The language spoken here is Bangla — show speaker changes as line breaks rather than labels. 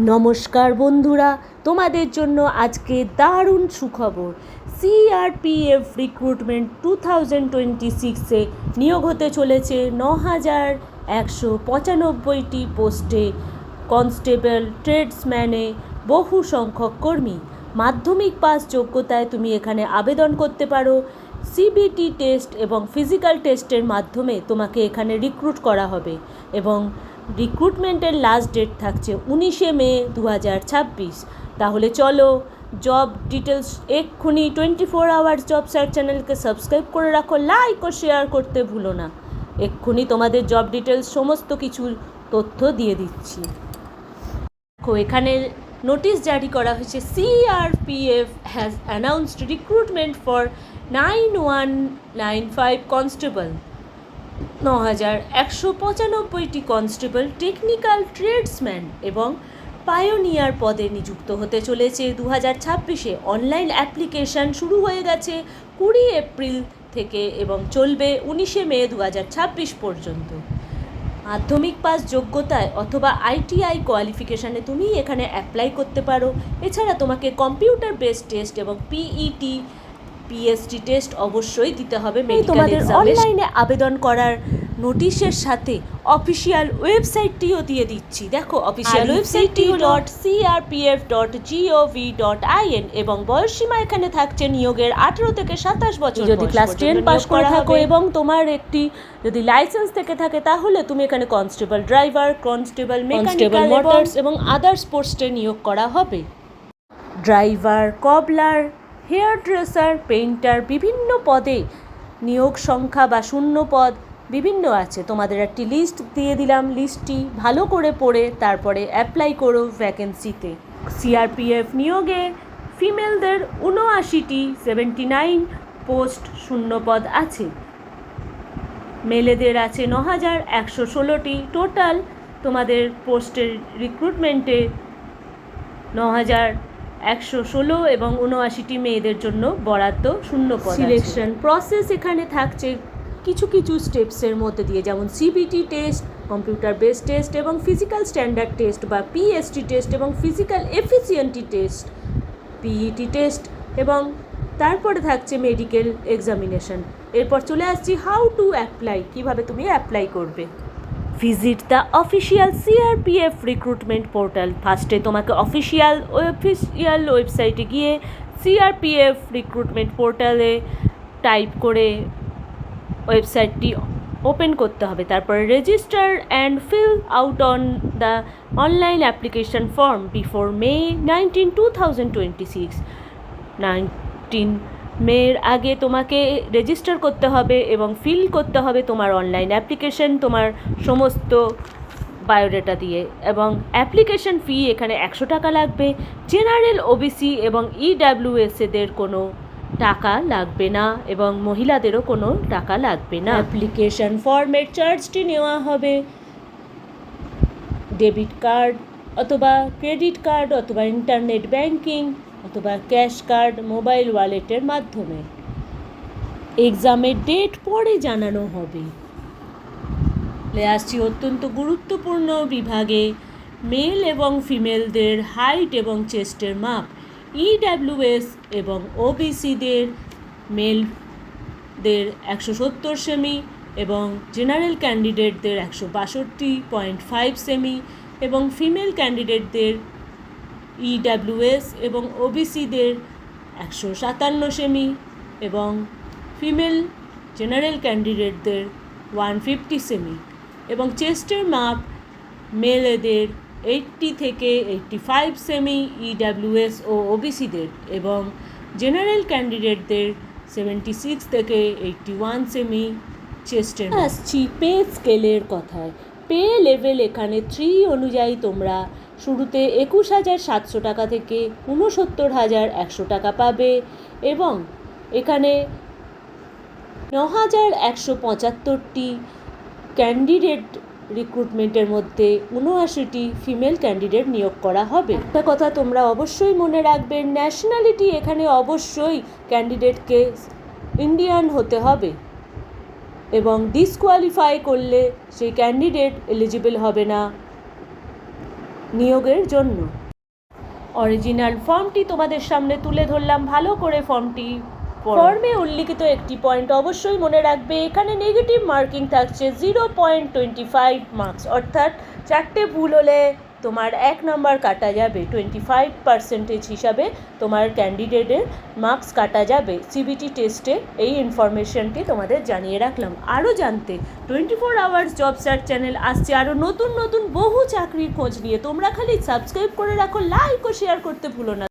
নমস্কার বন্ধুরা, তোমাদের জন্য আজকে দারুণ সুখবর। সিআরপিএফ রিক্রুটমেন্ট 2026-এ নিয়োগ হতে চলেছে ৯,১৯৫টি পোস্টে কনস্টেবল ট্রেডসম্যানে বহু সংখ্যক কর্মী। মাধ্যমিক পাস যোগ্যতায় তুমি এখানে আবেদন করতে পারো। সিবিটি টেস্ট এবং ফিজিক্যাল টেস্টের মাধ্যমে তোমাকে এখানে রিক্রুট করা হবে এবং রিক্রুটমেন্টের লাস্ট ডেট থাকছে 19শে মে 2026। তাহলে চলো জব ডিটেলস এক্ষুনি 24 আওয়ার্স জব সার্চ চ্যানেলকে সাবস্ক্রাইব করে রাখো, লাইক ও শেয়ার করতে ভুলো না। এক্ষুনি তোমাদের জব ডিটেলস সমস্ত কিছু তথ্য দিয়ে দিচ্ছি। দেখো এখানে নোটিশ জারি করা হয়েছে, CRPF has announced recruitment for 9195 constable. ৯,১৯৫টি কনস্টেবল টেকনিক্যাল ট্রেডসম্যান এবং পায়োনিয়ার পদে নিযুক্ত হতে চলেছে 2026-এ। অনলাইন অ্যাপ্লিকেশান শুরু হয়ে গেছে 20 এপ্রিল থেকে এবং চলবে 19শে মে 2026 পর্যন্ত। মাধ্যমিক পাস যোগ্যতায় অথবা আইটিআই কোয়ালিফিকেশানে তুমি এখানে অ্যাপ্লাই করতে পারো। এছাড়া তোমাকে কম্পিউটার বেসড টেস্ট এবং পিইটি পিএসটি টেস্ট অবশ্যই দিতে হবে মেডিকেল এক্সামে। অনলাইনে আবেদন করার নোটিশের সাথে অফিসিয়াল ওয়েবসাইটটিও দিয়ে দিচ্ছি। দেখো অফিসিয়াল ওয়েবসাইটটি হলো crpf.gov.in এবং বয়সসীমা এখানে থাকছে নিয়োগের 18 থেকে 27 বছর। যদি ক্লাস 10 পাস করে থাকো এবং তোমার একটি যদি লাইসেন্স থেকে থাকে তাহলে তুমি এখানে constable driver, constable mechanical motors এবং আদার্স পোস্টে নিয়োগ করা হবে। Driver, cobbler, hair dresser, painter বিভিন্ন পদে নিয়োগ সংখ্যা বা শূন্য পদ বিভিন্ন আছে। তোমাদের একটি লিস্ট দিয়ে দিলাম, লিস্টটি ভালো করে পড়ে তারপরে অ্যাপ্লাই করো ভ্যাকেন্সিতে। সিআরপিএফ নিয়োগে ফিমেলদের 79টি 79 পোস্ট শূন্য পদ আছে। মেলেদের আছে ৯,১১৬টি। টোটাল তোমাদের পোস্টের রিক্রুটমেন্টে ৯,১১৬ এবং 79টি মেয়েদের জন্য বরাদ্দ শূন্য পদ। সিলেকশন প্রসেস এখানে থাকছে কিছু কিছু স্টেপসের মধ্যে দিয়ে, যেমন CBT test, computer based test এবং ফিজিক্যাল স্ট্যান্ডার্ড টেস্ট বা পিএসটি টেস্ট এবং ফিজিক্যাল এফিসিয়েন্টি টেস্ট, পিইটি টেস্ট এবং তারপরে থাকছে মেডিকেল এক্সামিনেশন। এরপর চলে আসছি হাউ টু অ্যাপ্লাই, কীভাবে তুমি অ্যাপ্লাই করবে। Visit the official CRPF recruitment portal. ফার্স্টে তোমাকে অফিসিয়াল ওয়েবসাইটে গিয়ে সিআরপিএফ রিক্রুটমেন্ট পোর্টালে টাইপ করে ওয়েবসাইটটি ওপেন করতে হবে। তারপরে register and fill out on the online application form before মে 19, 2026। 19 মের আগে তোমাকে রেজিস্টার করতে হবে এবং ফিল করতে হবে তোমার অনলাইন অ্যাপ্লিকেশন তোমার সমস্ত বায়োডাটা দিয়ে, এবং অ্যাপ্লিকেশন ফি এখানে 100 টাকা লাগবে। জেনারেল, ওবিসি এবং ইডাব্লিউএসএদের কোনো টাকা লাগবে না এবং মহিলাদেরও কোনো টাকা লাগবে না। অ্যাপ্লিকেশন ফর্মের চার্জটি নেওয়া হবে ডেবিট কার্ড অথবা ক্রেডিট কার্ড অথবা ইন্টারনেট ব্যাংকিং অথবা ক্যাশ কার্ড, মোবাইল ওয়ালেটের মাধ্যমে। এক্সামের ডেট পরে জানানো হবে। আসছি অত্যন্ত গুরুত্বপূর্ণ বিভাগে মেল এবং ফিমেলদের হাইট এবং চেস্টের মাপ। ইডাব্লিউএস এবং ওবিসিদের মেলদের 170 সেমি এবং জেনারেল ক্যান্ডিডেটদের 162.5 সেমি এবং ফিমেল ক্যান্ডিডেটদের ইডাব্লিউএস এবং ওবিসিদের 157 সেমি এবং ফিমেল জেনারেল ক্যান্ডিডেটদের 150 সেমি এবং চেস্টের মাপ মেলেদের 80 থেকে 85 সেমি ইডাব্লিউএস ও ওবিসিদের এবং জেনারেল ক্যান্ডিডেটদের 76 থেকে 81 সেমি চেস্টের। আসছি পে স্কেলের কথায়। পে লেভেল এখানে 3 অনুযায়ী তোমরা শুরুতে 21,700 টাকা থেকে 69,100 টাকা পাবে এবং এখানে 9,175টি ক্যান্ডিডেট রিক্রুটমেন্টের মধ্যে 79টি ফিমেল ক্যান্ডিডেট নিয়োগ করা হবে। একটা কথা তোমরা অবশ্যই মনে রাখবে, ন্যাশনালিটি এখানে অবশ্যই ক্যান্ডিডেটকে ইন্ডিয়ান হতে হবে এবং ডিসকোয়ালিফাই করলে সেই ক্যান্ডিডেট এলিজিবল হবে না নিয়োগের জন্য। অরিজিনাল ফর্মটি তোমাদের সামনে তুলে ধরলাম, ভালো করে ফর্মে উল্লিখিত একটি পয়েন্ট অবশ্যই মনে রাখবে, এখানে নেগেটিভ মার্কিং থাকছে 0.25 মার্কস, অর্থাৎ 4টে ভুল হলে তোমার 1 নম্বর কাটা যাবে, 25% হিসাবে তোমার ক্যান্ডিডেটের মার্কস কাটা যাবে সিবিটি টেস্টে। এই ইনফরমেশনটি তোমাদের জানিয়ে রাখলাম। আরও জানতে 24 আওয়ার্স জব সার্চ চ্যানেল আসছে আরও নতুন নতুন বহু চাকরির খোঁজ নিয়ে। তোমরা খালি সাবস্ক্রাইব করে রাখো, লাইক ও শেয়ার করতে ভুলো না।